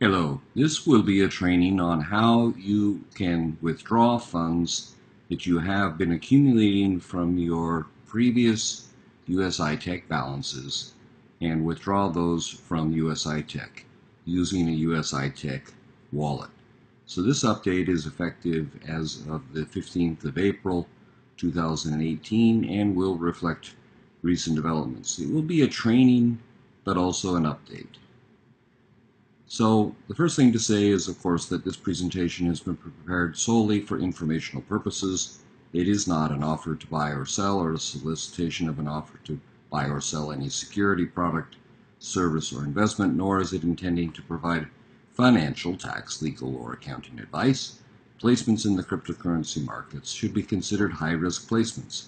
Hello, this will be a training on how you can withdraw funds that you have been accumulating from your previous Usi-tech balances and withdraw those from Usi-tech using a Usi-tech wallet. So this update is effective as of the 15th of April 2018 and will reflect recent developments. It will be a training but also an update. So the first thing to say is, of course, that this presentation has been prepared solely for informational purposes. It is not an offer to buy or sell or a solicitation of an offer to buy or sell any security, product, service, or investment, nor is it intending to provide financial, tax, legal, or accounting advice. Placements in the cryptocurrency markets should be considered high-risk placements.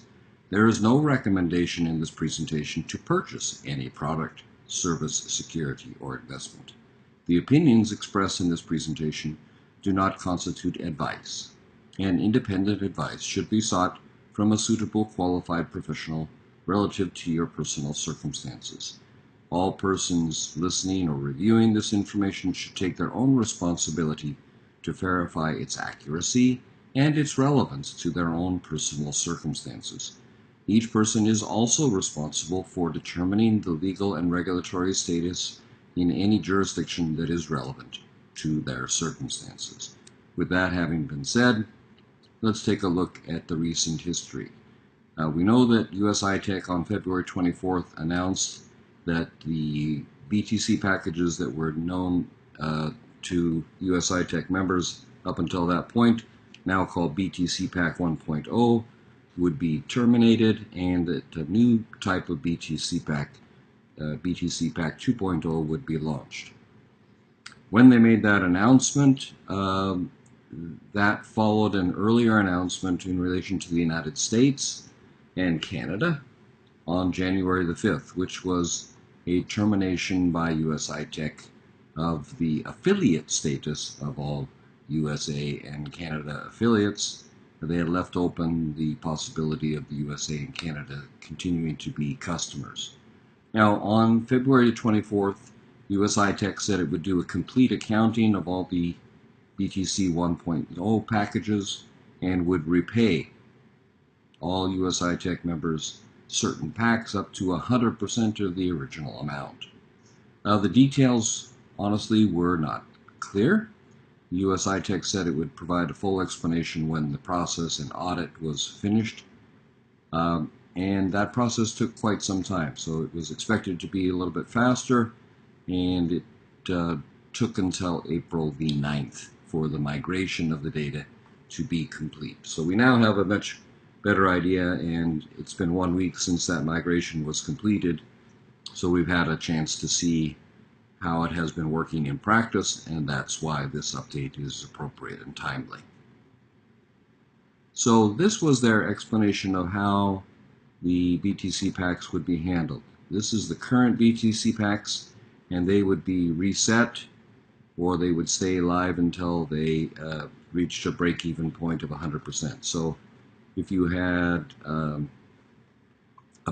There is no recommendation in this presentation to purchase any product, service, security, or investment. The opinions expressed in this presentation do not constitute advice, and independent advice should be sought from a suitable qualified professional relative to your personal circumstances. All persons listening or reviewing this information should take their own responsibility to verify its accuracy and its relevance to their own personal circumstances. Each person is also responsible for determining the legal and regulatory status in any jurisdiction that is relevant to their circumstances. With that having been said, let's take a look at the recent history. We know that Usi-tech on February 24th announced that the BTC packages that were known to Usi-tech members up until that point, now called BTC Pack 1.0, would be terminated, and that a new type of BTC Pack Pack 2.0 would be launched. When they made that announcement, that followed an earlier announcement in relation to the United States and Canada on January the 5th, which was a termination by Usi-tech of the affiliate status of all USA and Canada affiliates. They had left open the possibility of the USA and Canada continuing to be customers. Now, on February 24th, Usi-tech said it would do a complete accounting of all the BTC 1.0 packages and would repay all Usi-tech members certain packs up to 100% of the original amount. Now, the details, honestly, were not clear. Usi-tech said it would provide a full explanation when the process and audit was finished. And that process took quite some time, so it was expected to be a little bit faster, and it took until April the 9th for the migration of the data to be complete. So we now have a much better idea, and it's been 1 week since that migration was completed, so we've had a chance to see how it has been working in practice, and that's why this update is appropriate and timely. So this was their explanation of how the BTC packs would be handled. This is the current BTC packs, and they would be reset, or they would stay live until they reached a break-even point of 100%. So if you had a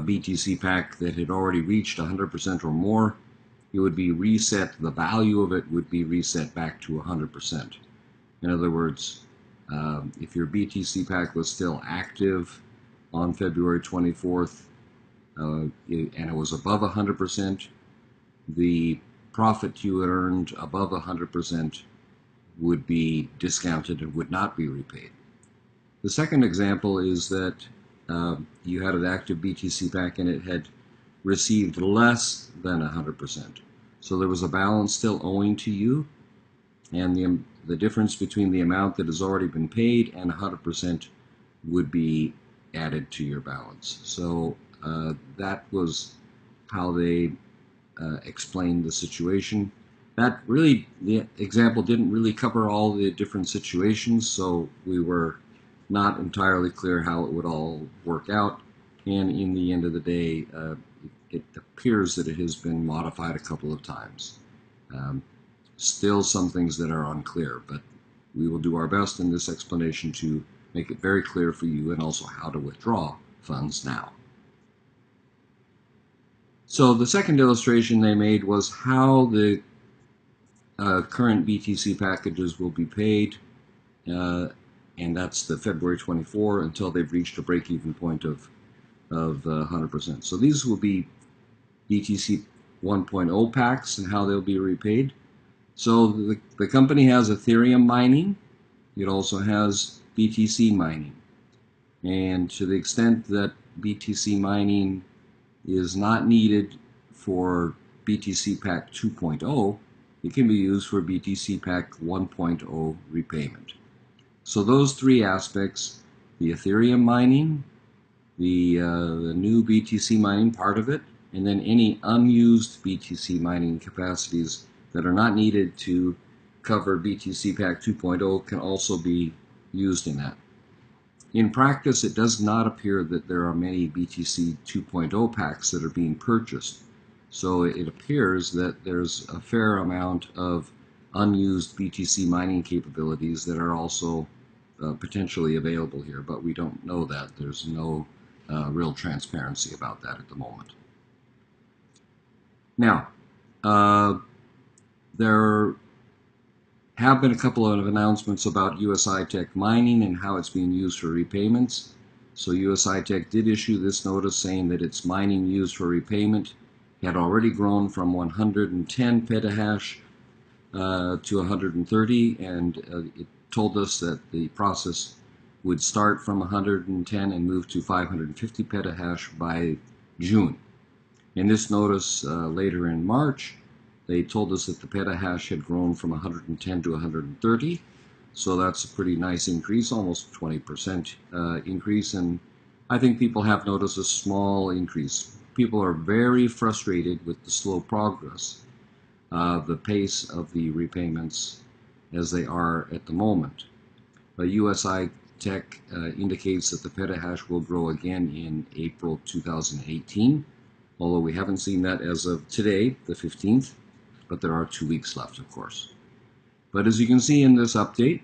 BTC pack that had already reached 100% or more, it would be reset, the value of it would be reset back to 100%. In other words, if your BTC pack was still active on February 24th, and it was above 100%, the profit you had earned above 100% would be discounted and would not be repaid. The second example is that you had an active BTC pack and it had received less than 100%. So there was a balance still owing to you, and the difference between the amount that has already been paid and 100% would be added to your balance. So that was how they explained the situation. That really, the example didn't really cover all the different situations, so we were not entirely clear how it would all work out, and in the end of the day, it appears that it has been modified a couple of times. Still some things that are unclear, but we will do our best in this explanation to make it very clear for you, and also how to withdraw funds now. So the second illustration they made was how the current BTC packages will be paid, and that's the February 24 until they've reached a break-even point of 100%. So these will be BTC 1.0 packs and how they'll be repaid. So the company has Ethereum mining. It also has BTC mining. And to the extent that BTC mining is not needed for BTC Pack 2.0, it can be used for BTC Pack 1.0 repayment. So those three aspects, the Ethereum mining, the new BTC mining part of it, and then any unused BTC mining capacities that are not needed to cover BTC Pack 2.0 can also be used in that. In practice, it does not appear that there are many BTC 2.0 packs that are being purchased. So it appears that there's a fair amount of unused BTC mining capabilities that are also potentially available here, but we don't know that. There's no real transparency about that at the moment. Now, there have been a couple of announcements about Usi-tech mining and how it's being used for repayments. So Usi-tech did issue this notice saying that its mining used for repayment had already grown from 110 petahash to 130, and it told us that the process would start from 110 and move to 550 petahash by June. In this notice later in March, they told us that the petahash had grown from 110 to 130, so that's a pretty nice increase, almost 20% increase, and I think people have noticed a small increase. People are very frustrated with the slow progress, the pace of the repayments as they are at the moment. Usi-tech indicates that the petahash will grow again in April 2018, although we haven't seen that as of today, the 15th, but there are 2 weeks left, of course. But as you can see in this update,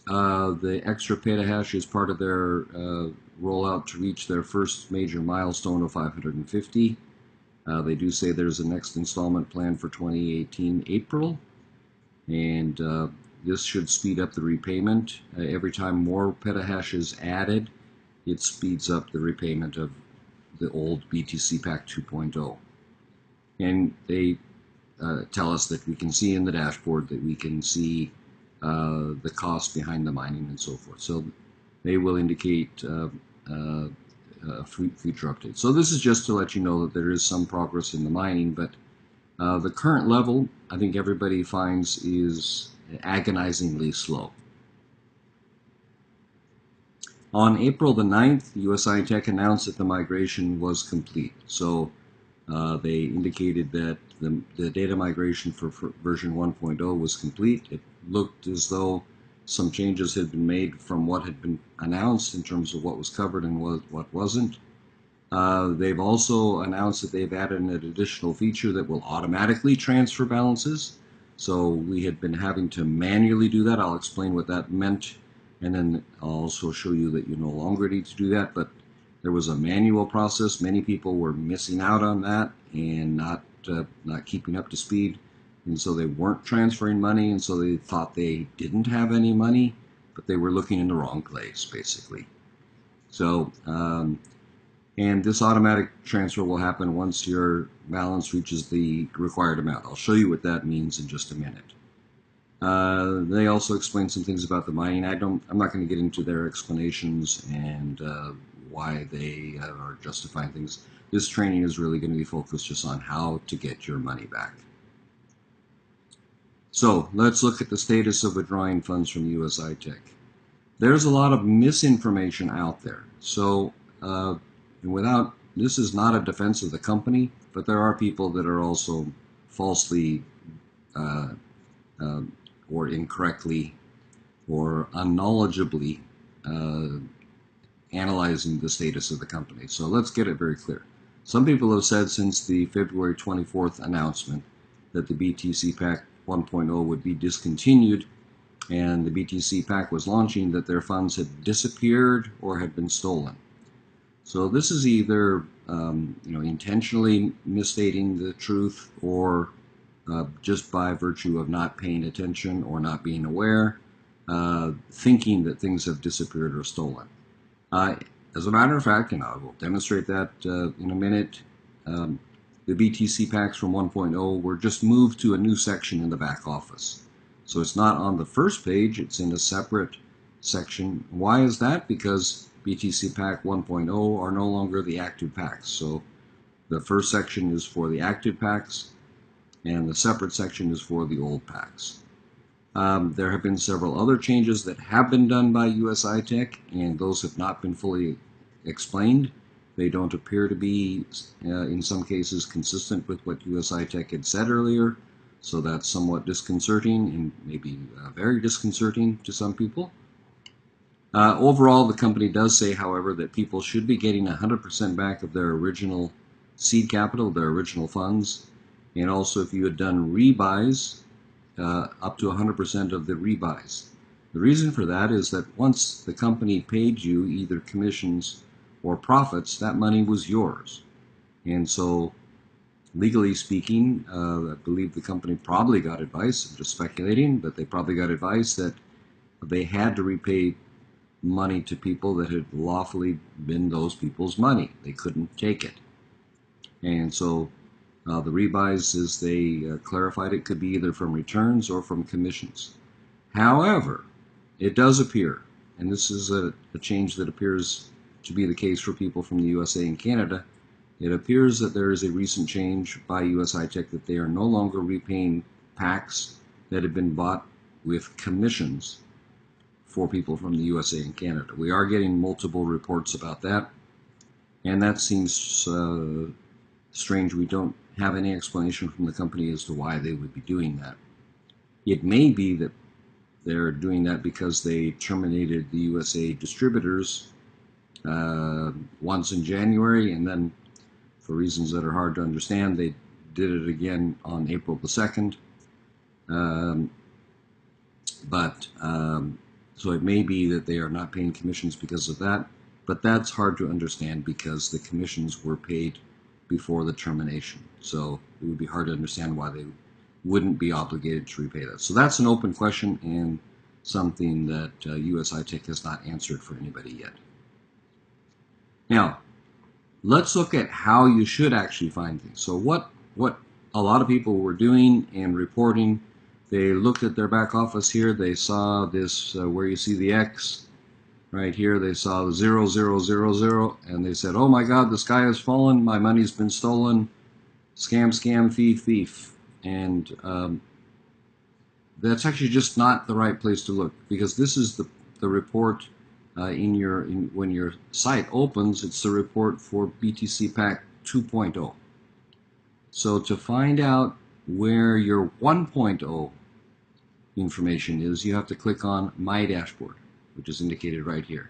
the extra petahash is part of their rollout to reach their first major milestone of 550. They do say there's a next installment planned for 2018 April, and this should speed up the repayment. Every time more petahash is added, it speeds up the repayment of the old BTC Pack 2.0. And they tell us that we can see in the dashboard that we can see the cost behind the mining and so forth. So they will indicate future updates. So this is just to let you know that there is some progress in the mining, but the current level, I think everybody finds, is agonizingly slow. On April the 9th, Usi-tech announced that the migration was complete. So they indicated that the data migration for version 1.0 was complete. It looked as though some changes had been made from what had been announced in terms of what was covered and what wasn't. They've also announced that they've added an additional feature that will automatically transfer balances. So we had been having to manually do that. I'll explain what that meant, and then I'll also show you that you no longer need to do that, but there was a manual process. Many people were missing out on that and not keeping up to speed, and so they weren't transferring money, and so they thought they didn't have any money, but they were looking in the wrong place, basically. So, and this automatic transfer will happen once your balance reaches the required amount. I'll show you what that means in just a minute. They also explain some things about the mining. I'm not going to get into their explanations and why they are justifying things. This training is really going to be focused just on how to get your money back. So let's look at the status of withdrawing funds from Usi-tech. There's a lot of misinformation out there. So this is not a defense of the company, but there are people that are also falsely or incorrectly or unknowledgeably analyzing the status of the company. So let's get it very clear. Some people have said since the February 24th announcement that the BTC Pack 1.0 would be discontinued and the BTC Pack was launching, that their funds had disappeared or had been stolen. So this is either intentionally misstating the truth or just by virtue of not paying attention or not being aware, thinking that things have disappeared or stolen. As a matter of fact, and I will demonstrate that in a minute, um, the BTC packs from 1.0 were just moved to a new section in the back office. So it's not on the first page, it's in a separate section. Why is that? Because BTC pack 1.0 are no longer the active packs. So the first section is for the active packs, and the separate section is for the old packs. There have been several other changes that have been done by Usi-tech, and those have not been fully explained. They don't appear to be, in some cases, consistent with what Usi-tech had said earlier, so that's somewhat disconcerting and maybe very disconcerting to some people. Overall, the company does say, however, that people should be getting 100% back of their original seed capital, their original funds, and also if you had done rebuys, up to 100% of the rebuys. The reason for that is that once the company paid you either commissions or profits, that money was yours. And so, legally speaking, I believe the company probably got advice, I'm just speculating, but they probably got advice that they had to repay money to people that had lawfully been those people's money. They couldn't take it. And so the rebuys, as they clarified it, could be either from returns or from commissions. However, it does appear, and this is a change that appears to be the case for people from the USA and Canada, it appears that there is a recent change by Usi-tech that they are no longer repaying packs that have been bought with commissions for people from the USA and Canada. We are getting multiple reports about that, and that seems strange. We don't have any explanation from the company as to why they would be doing that. It may be that they're doing that because they terminated the USA distributors once in January, and then for reasons that are hard to understand, they did it again on April the 2nd. So it may be that they are not paying commissions because of that, but that's hard to understand because the commissions were paid before the termination. So it would be hard to understand why they wouldn't be obligated to repay that. So that's an open question and something that Usi-tech has not answered for anybody yet. Now, let's look at how you should actually find things. So what a lot of people were doing and reporting, they looked at their back office here, they saw this where you see the X right here, they saw the 0000, and they said, oh my God, the sky has fallen, my money's been stolen, scam, scam, thief, thief. And that's actually just not the right place to look, because this is the report when your site opens, it's the report for BTC Pack 2.0. So to find out where your 1.0 information is, you have to click on My Dashboard, which is indicated right here.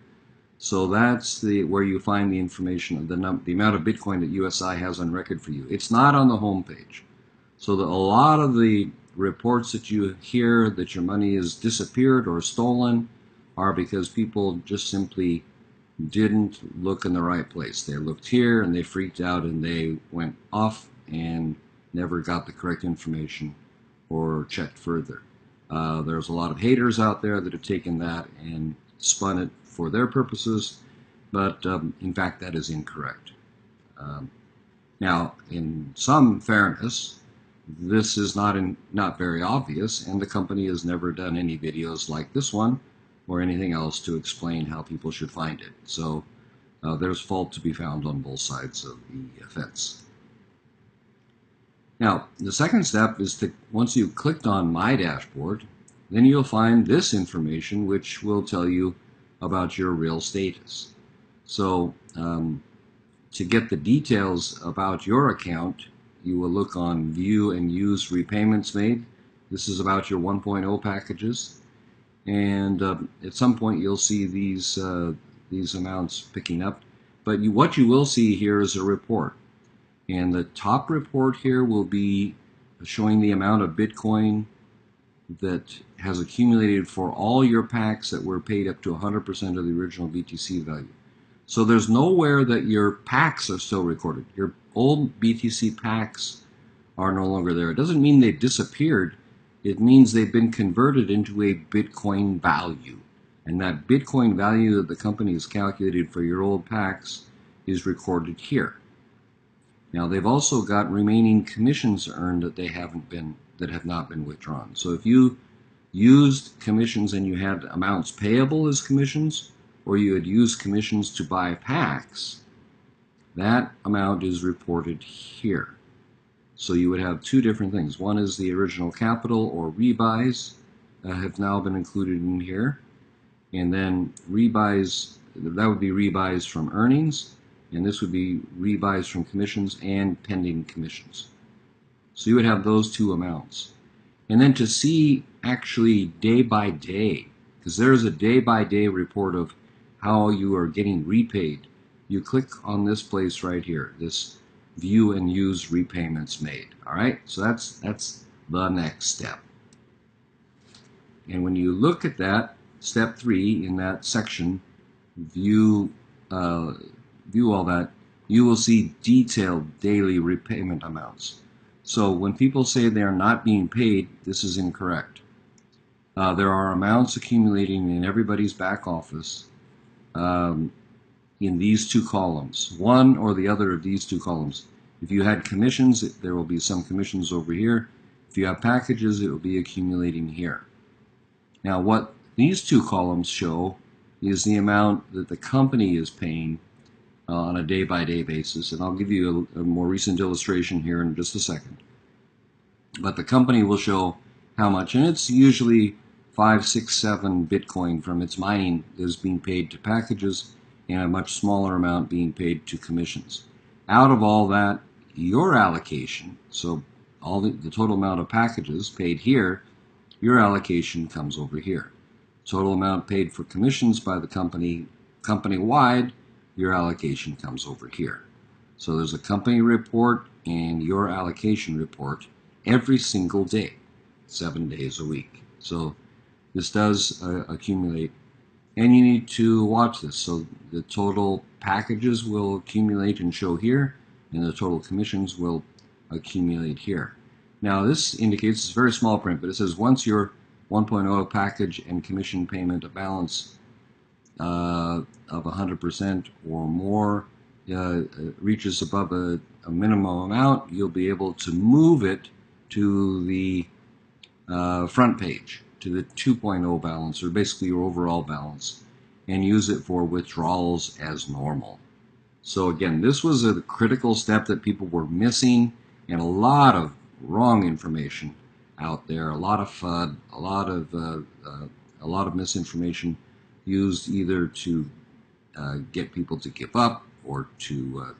So that's where you find the information, the amount of Bitcoin that USI has on record for you. It's not on the home page. So a lot of the reports that you hear that your money is disappeared or stolen are because people just simply didn't look in the right place. They looked here and they freaked out and they went off and never got the correct information or checked further. There's a lot of haters out there that have taken that and spun it for their purposes, but in fact that is incorrect. Now, in some fairness, this is not very obvious, and the company has never done any videos like this one or anything else to explain how people should find it. So there's fault to be found on both sides of the fence. Now, the second step is to, once you've clicked on My Dashboard, then you'll find this information which will tell you about your real status. So to get the details about your account, you will look on View and Use Repayments Made. This is about your 1.0 packages. And at some point you'll see these amounts picking up. But what you will see here is a report. And the top report here will be showing the amount of Bitcoin that has accumulated for all your packs that were paid up to 100% of the original BTC value. So there's nowhere that your packs are still recorded. Your old BTC packs are no longer there. It doesn't mean they've disappeared. It means they've been converted into a Bitcoin value. And that Bitcoin value that the company has calculated for your old packs is recorded here. Now they've also got remaining commissions earned that have not been withdrawn. So if you used commissions and you had amounts payable as commissions, or you had used commissions to buy packs, that amount is reported here. So you would have two different things. One is the original capital or rebuys have now been included in here. And then rebuys, that would be rebuys from earnings, and this would be rebuys from commissions and pending commissions. So you would have those two amounts. And then to see actually day by day, because there is a day by day report of how you are getting repaid, you click on this place right here, this view and use repayments made. All right, so that's the next step. And when you look at that, step 3 in that section, view all that, you will see detailed daily repayment amounts. So when people say they are not being paid, this is incorrect. There are amounts accumulating in everybody's back office in these two columns, one or the other of these two columns. If you had commissions, there will be some commissions over here. If you have packages, it will be accumulating here. Now what these two columns show is the amount that the company is paying on a day-by-day basis, and I'll give you a more recent illustration here in just a second. But the company will show how much, and it's usually 5, 6, 7 Bitcoin from its mining is being paid to packages, and a much smaller amount being paid to commissions. Out of all that, your allocation, so all the total amount of packages paid here, your allocation comes over here. Total amount paid for commissions by the company-wide, your allocation comes over here. So there's a company report and your allocation report every single day, 7 days a week. So this does accumulate, and you need to watch this. So the total packages will accumulate and show here, and the total commissions will accumulate here. Now this indicates, it's very small print, but it says once your 1.0 package and commission payment balance of 100% or more reaches above a minimum amount, you'll be able to move it to the front page, to the 2.0 balance, or basically your overall balance, and use it for withdrawals as normal. So again, this was a critical step that people were missing, and a lot of wrong information out there, a lot of FUD, a lot of misinformation used either to get people to give up or to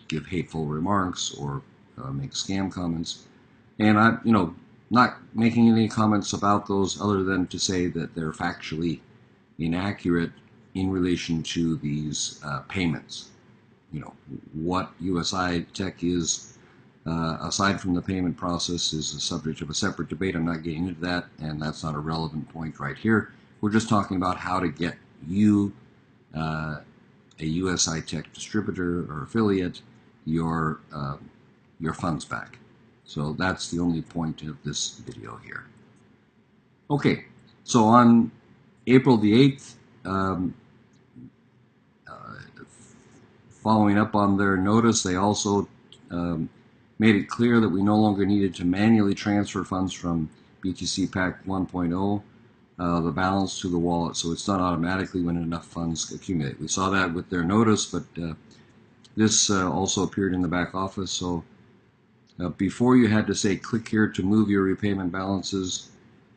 give hateful remarks or make scam comments. And I, not making any comments about those other than to say that they're factually inaccurate in relation to these payments. What Usi-tech is, aside from the payment process, is the subject of a separate debate. I'm not getting into that, and that's not a relevant point right here. We're just talking about how to get you, a Usi-tech distributor or affiliate, your funds back. So that's the only point of this video here. Okay, so on April the 8th, following up on their notice, they also made it clear that we no longer needed to manually transfer funds from BTC Pack 1.0, the balance to the wallet, so it's done automatically when enough funds accumulate. We saw that with their notice, but this also appeared in the back office. So before you had to say click here to move your repayment balances,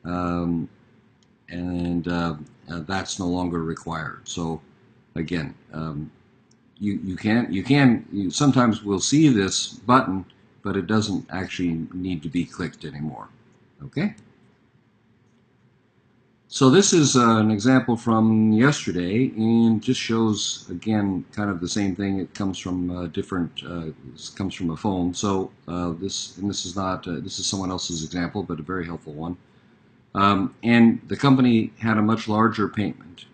that's no longer required. So again, you sometimes will see this button, but it doesn't actually need to be clicked anymore. Okay? So this is an example from yesterday, and just shows again kind of the same thing. It comes from comes from a phone. So this is not this is someone else's example, but a very helpful one. And the company had a much larger payment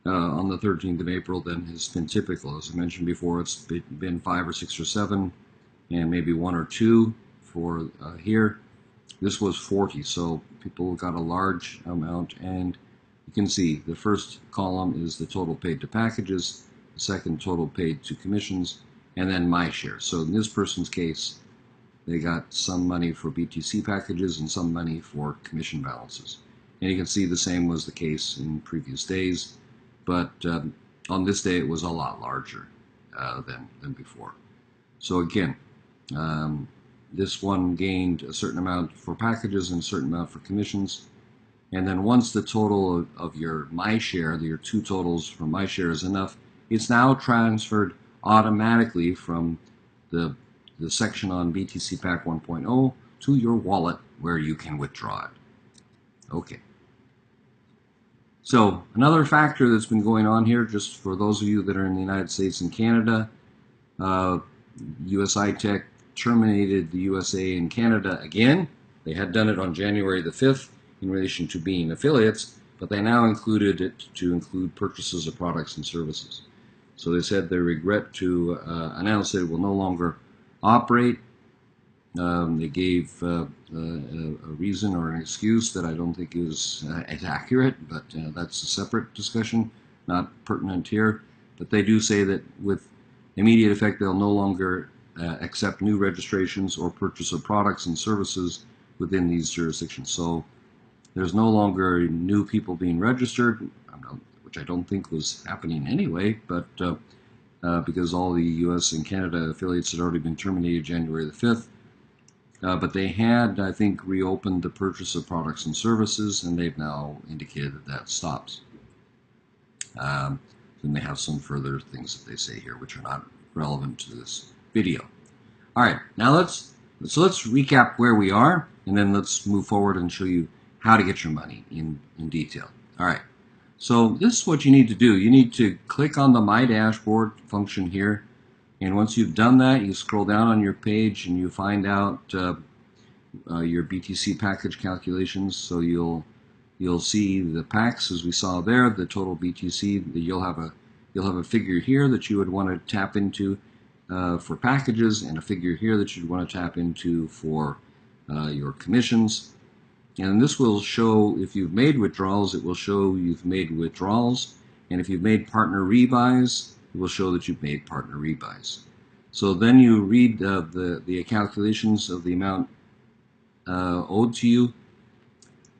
on the 13th of April than has been typical. As I mentioned before, it's been 5 or 6 or 7 and maybe 1 or 2 for here. This was 40, so people got a large amount, and you can see the first column is the total paid to packages, the second total paid to commissions, and then my share. So in this person's case, they got some money for BTC packages and some money for commission balances. And you can see the same was the case in previous days, but on this day it was a lot larger than before. So again, this one gained a certain amount for packages and a certain amount for commissions. And then once the total of your my share, your two totals from my share is enough, it's now transferred automatically from the section on BTC Pack 1.0 to your wallet where you can withdraw it. Okay. So another factor that's been going on here, just for those of you that are in the United States and Canada, Usi-tech terminated the USA and Canada again. They had done it on January the 5th in relation to being affiliates, but they now included it to include purchases of products and services. So they said they regret to announce that it will no longer operate. They gave a reason or an excuse that I don't think is as accurate, but that's a separate discussion, not pertinent here. But they do say that with immediate effect, they'll no longer accept new registrations or purchase of products and services within these jurisdictions. So there's no longer new people being registered, which I don't think was happening anyway, but because all the US and Canada affiliates had already been terminated January the 5th. But they had, I think, reopened the purchase of products and services, and they've now indicated that that stops. Then they have some further things that they say here, which are not relevant to this video. All right, now let's recap where we are, and then let's move forward and show you how to get your money in detail. All right, so this is what you need to do. You need to click on the My Dashboard function here, and once you've done that, you scroll down on your page and you find out your BTC package calculations. So you'll see the packs as we saw there, the total BTC. You'll have a figure here that you would want to tap into for packages, and a figure here that you'd want to tap into for your commissions. And this will show if you've made withdrawals. It will show you've made withdrawals, and if you've made partner rebuys, it will show that you've made partner rebuys. So then you read the calculations of the amount owed to you.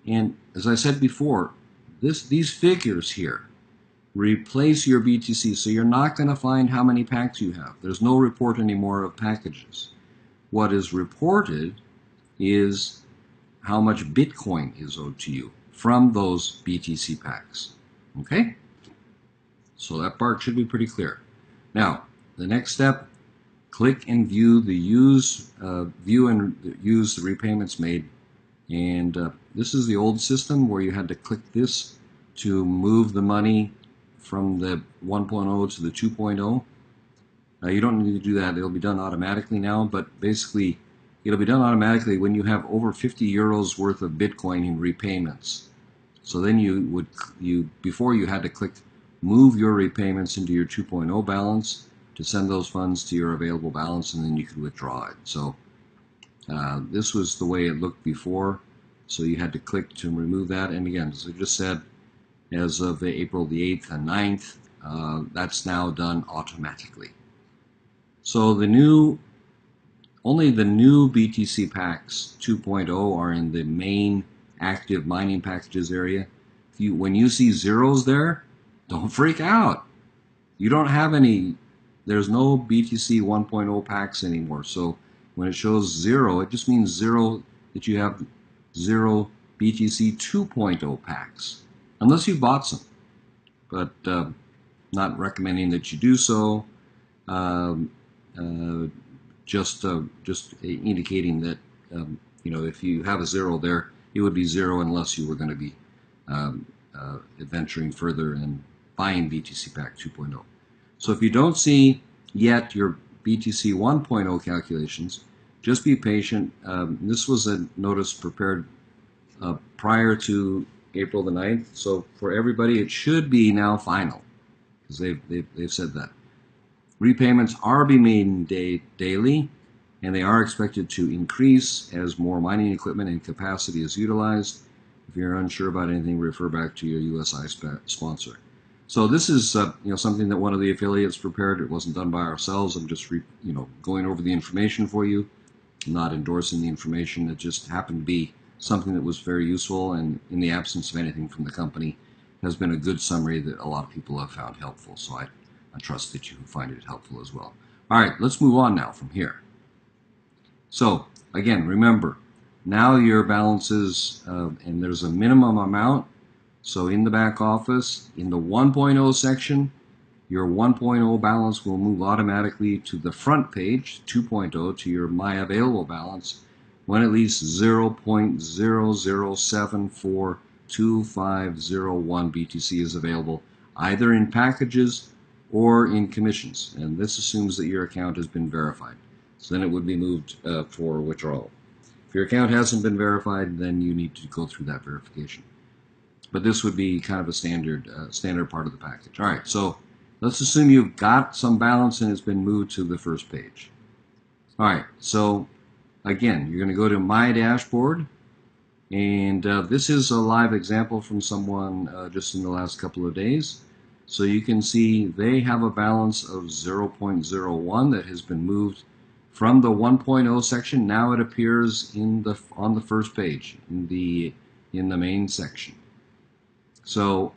And as I said before, these figures here replace your BTC. So you're not going to find how many packs you have. There's no report anymore of packages. What is reported is how much Bitcoin is owed to you from those BTC packs. Okay? So that part should be pretty clear. Now, the next step, click and view the view and use the repayments made. And this is the old system where you had to click this to move the money from the 1.0 to the 2.0. You don't need to do that. It'll be done automatically now, but basically it'll be done automatically when you have over 50 euros worth of Bitcoin in repayments. So then before you had to click move your repayments into your 2.0 balance to send those funds to your available balance, and then you could withdraw it. So this was the way it looked before. So you had to click to remove that. And again, as I just said, as of April the 8th and 9th, that's now done automatically. So only the new BTC packs 2.0 are in the main active mining packages area. When you see zeros there, don't freak out. You don't have any, there's no BTC 1.0 packs anymore. So when it shows 0, it just means 0, that you have 0 BTC 2.0 packs, unless you bought some. But not recommending that you do so. Just indicating that if you have a 0 there, it would be 0 unless you were going to be adventuring further and buying BTC Pack 2.0. So if you don't see yet your BTC 1.0 calculations, just be patient. This was a notice prepared prior to April the 9th. So for everybody, it should be now final, because they've said that. Repayments are being made daily. and they are expected to increase as more mining equipment and capacity is utilized. If you're unsure about anything, refer back to your USI sponsor. So this is something that one of the affiliates prepared. It wasn't done by ourselves. I'm just going over the information for you. I'm not endorsing the information. It just happened to be something that was very useful, and in the absence of anything from the company, has been a good summary that a lot of people have found helpful. So I trust that you find it helpful as well. All right, let's move on now from here. So again, remember, now your balances, and there's a minimum amount. So in the back office, in the 1.0 section, your 1.0 balance will move automatically to the front page, 2.0, to your My Available balance, when at least 0.00742501 BTC is available, either in packages or in commissions. And this assumes that your account has been verified. So then it would be moved for withdrawal. If your account hasn't been verified, then you need to go through that verification. But this would be kind of a standard part of the package. All right, so let's assume you've got some balance and it's been moved to the first page. All right, so again, you're going to go to My Dashboard, and this is a live example from someone just in the last couple of days. So you can see they have a balance of 0.01 that has been moved from the 1.0 section. Now it appears on the first page in the main section. So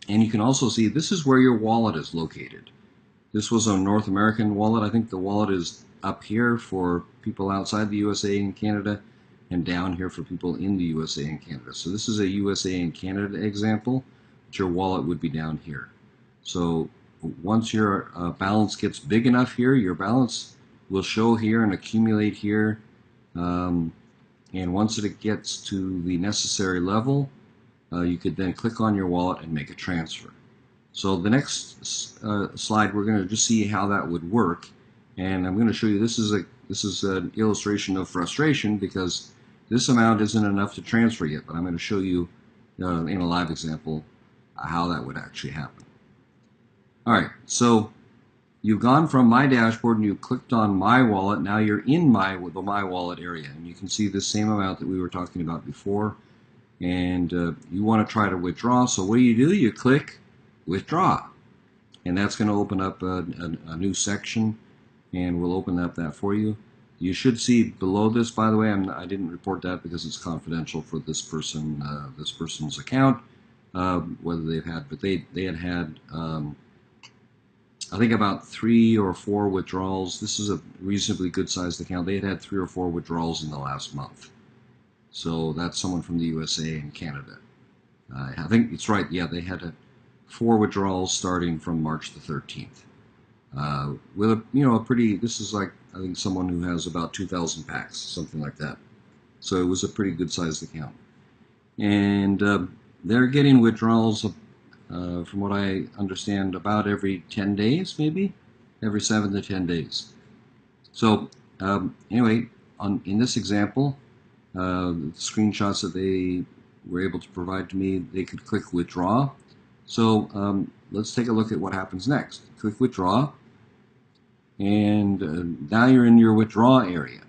and you can also see this is where your wallet is located. This was a North American wallet. I think the wallet is up here for people outside the USA and Canada, and down here for people in the USA and Canada. So this is a USA and Canada example, but your wallet would be down here. So once your balance gets big enough here, your balance will show here and accumulate here. And once it gets to the necessary level, you could then click on your wallet and make a transfer. So the next slide, we're going to just see how that would work, and I'm going to show you. This is an illustration of frustration because this amount isn't enough to transfer yet. But I'm going to show you in a live example how that would actually happen. All right, so you've gone from My Dashboard and you clicked on My Wallet. Now you're in the My Wallet area, and you can see the same amount that we were talking about before. And you want to try to withdraw. So what do? You click Withdraw, and that's going to open up a new section, and we'll open up that for you. You should see below this, by the way, I didn't report that because it's confidential for this person's account, whether they've had, but they had I think about 3 or 4 withdrawals. This is a reasonably good sized account. They had 3 or 4 withdrawals in the last month. So that's someone from the USA and Canada. I think it's right. Yeah, they had 4 withdrawals starting from March the 13th. With a pretty. This is like, I think, someone who has about 2,000 packs, something like that. So it was a pretty good sized account, and they're getting withdrawals from what I understand about every 10 days, maybe every 7 to 10 days. So anyway, in this example. The screenshots that they were able to provide to me, they could click Withdraw. So let's take a look at what happens next. Click Withdraw, and now you're in your withdraw area.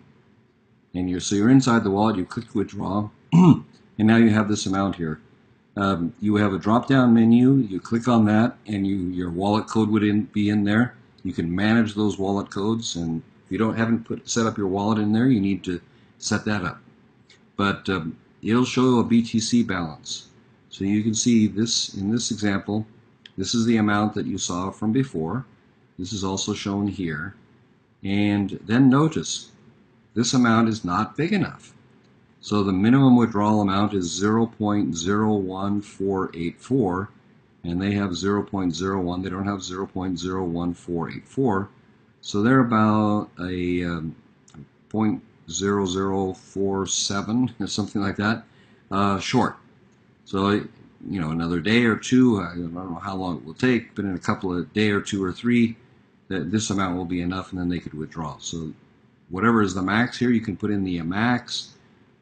And you're inside the wallet, you click Withdraw, and now you have this amount here. You have a drop-down menu, you click on that, and your wallet code would be in there. You can manage those wallet codes, and if you haven't set up your wallet in there, you need to set that up. But it'll show a BTC balance. So you can see this in this example. This is the amount that you saw from before. This is also shown here. And then notice, this amount is not big enough. So the minimum withdrawal amount is 0.01484, and they have 0.01. They don't have 0.01484. So they're about a 0.0047 or something like that short. So another day or two, I don't know how long it will take, but in a couple of day or 2 or 3, this amount will be enough, and then they could withdraw. So whatever is the max here, you can put in the max,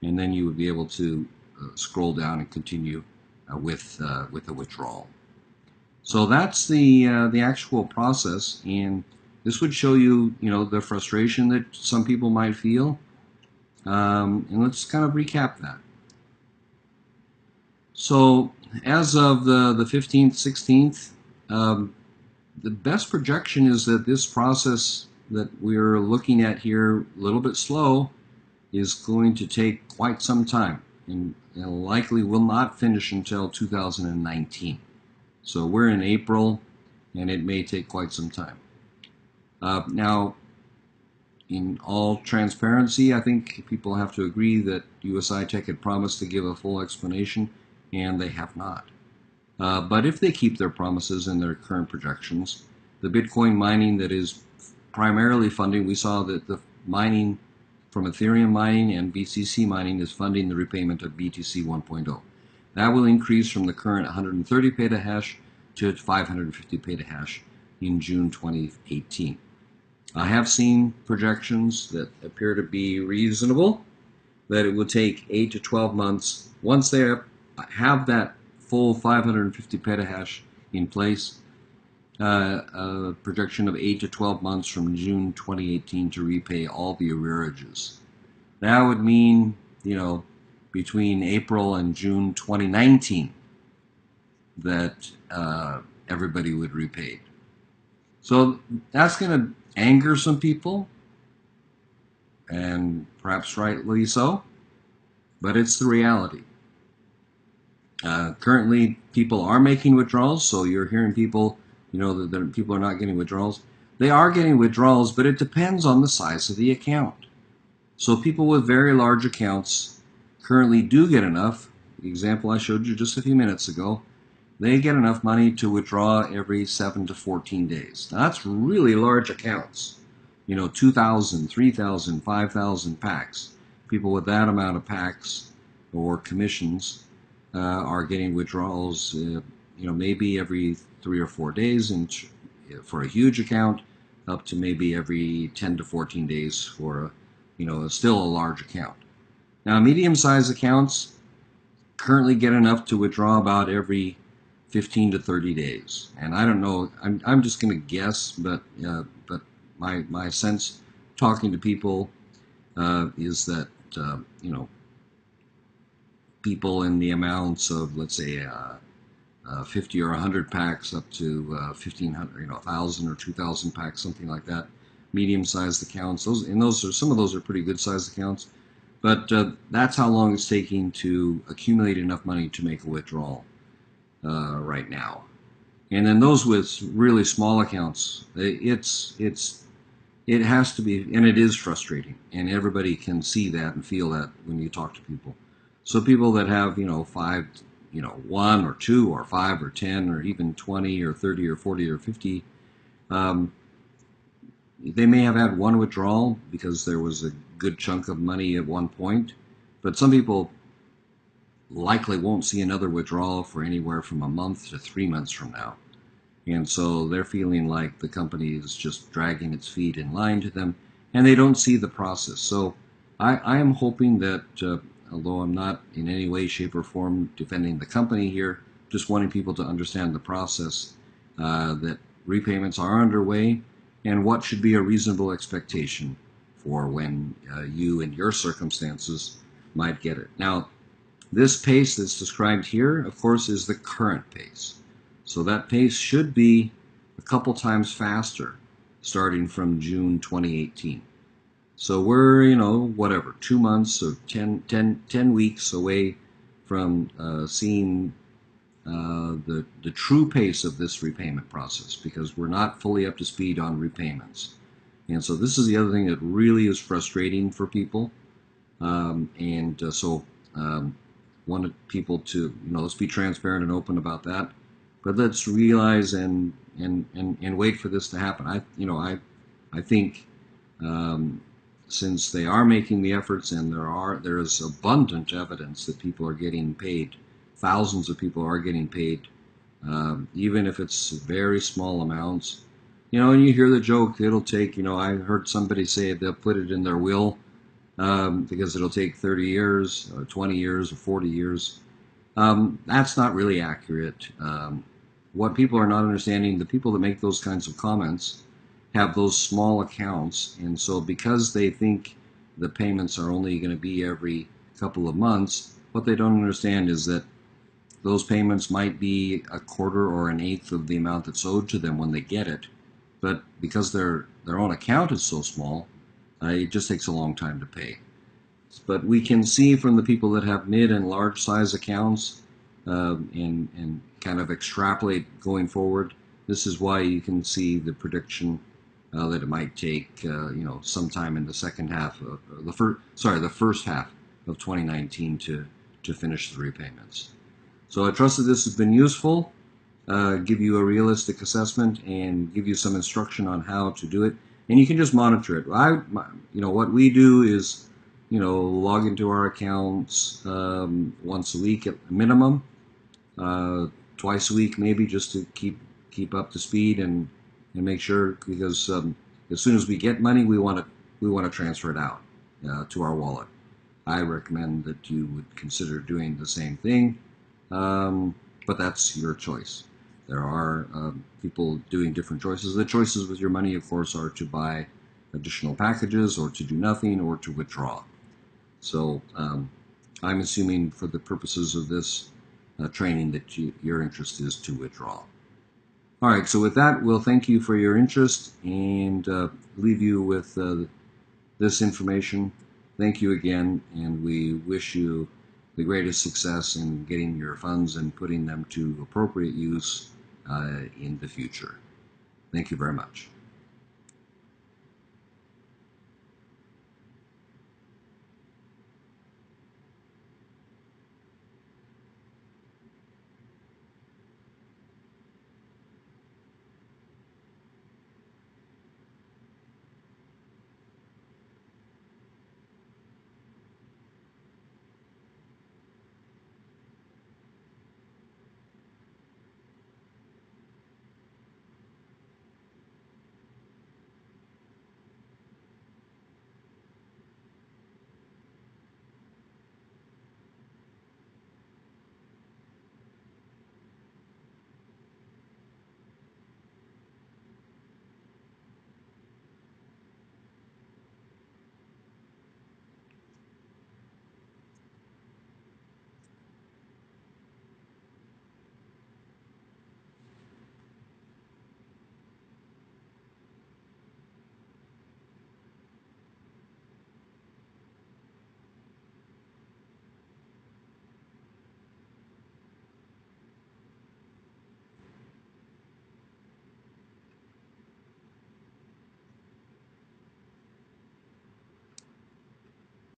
and then you would be able to scroll down and continue with the withdrawal. So that's the actual process, and this would show you, the frustration that some people might feel. And let's kind of recap that. So as of the 15th, 16th, the best projection is that this process that we're looking at here, a little bit slow, is going to take quite some time and likely will not finish until 2019. So we're in April, and it may take quite some time. Now, in all transparency, I think people have to agree that Usi-tech had promised to give a full explanation, and they have not. But if they keep their promises and their current projections, the Bitcoin mining that is primarily funding, we saw that the mining from Ethereum mining and BTC mining is funding the repayment of BTC 1.0. That will increase from the current 130 petahash to 550 petahash in June 2018. I have seen projections that appear to be reasonable, that it would take 8 to 12 months. Once they have that full 550 petahash in place, a projection of 8 to 12 months from June 2018 to repay all the arrearages. That would mean, between April and June 2019 that everybody would repay. So that's going to anger some people, and perhaps rightly so, but it's the reality. Currently, people are making withdrawals, so you're hearing people, that people are not getting withdrawals. They are getting withdrawals, but it depends on the size of the account. So people with very large accounts currently do get enough. The example I showed you just a few minutes ago, they get enough money to withdraw every 7 to 14 days. Now, that's really large accounts. 2,000, 3,000, 5,000 packs. People with that amount of packs or commissions are getting withdrawals, maybe every 3 or 4 days, and for a huge account, up to maybe every 10 to 14 days for still a large account. Now, medium-sized accounts currently get enough to withdraw about every 15 to 30 days. And I don't know, I'm just going to guess, but my sense talking to people is that, people in the amounts of, let's say, 50 or 100 packs up to 1,500, 1,000 or 2,000 packs, something like that. Medium-sized accounts. Some of those are pretty good-sized accounts, but that's how long it's taking to accumulate enough money to make a withdrawal right now. And then those with really small accounts, it has to be, and it is frustrating, and everybody can see that and feel that when you talk to people. So people that have, 5, 1 or 2 or 5 or 10 or even 20 or 30 or 40 or 50, they may have had one withdrawal because there was a good chunk of money at one point, but some people likely won't see another withdrawal for anywhere from a month to 3 months from now. And so they're feeling like the company is just dragging its feet and lying to them, and they don't see the process. So I am hoping that, although I'm not in any way, shape, or form defending the company here, just wanting people to understand the process, that repayments are underway, and what should be a reasonable expectation for when you, in your circumstances, might get it. Now, this pace that's described here, of course, is the current pace. So that pace should be a couple times faster starting from June 2018. So we're, 2 months or 10 weeks away from seeing the true pace of this repayment process, because we're not fully up to speed on repayments. And so this is the other thing that really is frustrating for people. So wanted people to, let's be transparent and open about that. But let's realize and wait for this to happen. I think since they are making the efforts, and there is abundant evidence that people are getting paid, thousands of people are getting paid, even if it's very small amounts. And you hear the joke, it'll take, I heard somebody say they'll put it in their will because it'll take 30 years, or 20 years, or 40 years. That's not really accurate. What people are not understanding, the people that make those kinds of comments have those small accounts, and so because they think the payments are only going to be every couple of months, what they don't understand is that those payments might be a quarter or an eighth of the amount that's owed to them when they get it, but because their own account is so small, it just takes a long time to pay. But we can see from the people that have mid and large size accounts, and kind of extrapolate going forward. This is why you can see the prediction that it might take sometime in the second half of the first half of 2019 to finish the repayments. So I trust that this has been useful, give you a realistic assessment, and give you some instruction on how to do it. And you can just monitor it. What we do is, log into our accounts once a week at minimum, twice a week maybe, just to keep up to speed and make sure, because as soon as we get money, we want to transfer it out to our wallet. I recommend that you would consider doing the same thing, but that's your choice. There are people doing different choices. The choices with your money, of course, are to buy additional packages, or to do nothing, or to withdraw. So I'm assuming for the purposes of this training that your interest is to withdraw. All right, so with that, we'll thank you for your interest and leave you with this information. Thank you again, and we wish you the greatest success in getting your funds and putting them to appropriate use in the future. Thank you very much.